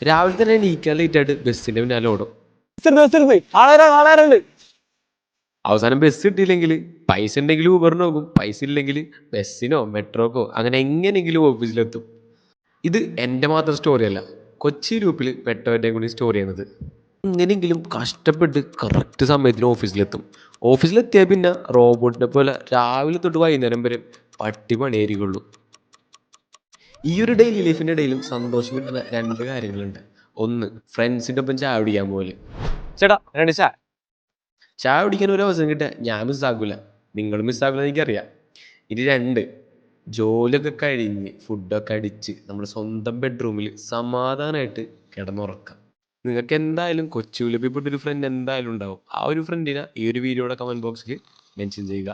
രാവിലെ തന്നെ എണീക്കാൻ ലേറ്റായിട്ട് ബസ്സിൻ്റെ പിന്നാലെ ഓടും. അവസാനം ബസ് കിട്ടിയില്ലെങ്കിൽ പൈസ ഉണ്ടെങ്കിൽ ഊബറിന് പോകും, പൈസ ഇല്ലെങ്കിൽ ബസ്സിനോ മെട്രോക്കോ അങ്ങനെ എങ്ങനെയെങ്കിലും ഓഫീസിലെത്തും. ഇത് എൻ്റെ മാത്രം സ്റ്റോറിയല്ല, കൊച്ചി ഗ്രൂപ്പിൽ പെട്ടവരുടെയും കൂടി സ്റ്റോറിയാണിത്. എങ്ങനെയെങ്കിലും കഷ്ടപ്പെട്ട് കറക്റ്റ് സമയത്തിന് ഓഫീസിലെത്തും. ഓഫീസിലെത്തിയാൽ പിന്നെ റോബോട്ടിനെ പോലെ രാവിലെ തൊട്ട് വൈകുന്നേരം വരെ പട്ടി പണിയായിരിക്കുള്ളൂ. ഈ ഒരു ഡെയിലി ലൈഫിൻ്റെ ഇടയിലും സന്തോഷം കിട്ടുന്ന രണ്ട് കാര്യങ്ങളുണ്ട്. ഒന്ന്, ഫ്രണ്ട്സിൻ്റെ ഒപ്പം ചായ കുടിക്കാൻ പോലെ. ചേട്ടാ രണ്ട് ചായ. ചായ കുടിക്കാൻ ഒരു അവസരം കിട്ടാൻ ഞാൻ മിസ്സാക്കൂല, നിങ്ങൾ മിസ്സാക്കൂല എനിക്കറിയാം. ഇനി രണ്ട്, ജോലിയൊക്കെ കഴിഞ്ഞ് ഫുഡൊക്കെ അടിച്ച് നമ്മുടെ സ്വന്തം ബെഡ്റൂമിൽ സമാധാനമായിട്ട് കിടന്നുറക്കാം. നിങ്ങൾക്ക് എന്തായാലും കൊച്ചു വിളിപ്പിൽപ്പെട്ടൊരു ഫ്രണ്ട് എന്തായാലും ഉണ്ടാവും. ആ ഒരു ഫ്രണ്ടിനെ ഈ ഒരു വീഡിയോയുടെ കമൻറ്റ് ബോക്സിൽ മെൻഷൻ ചെയ്യുക.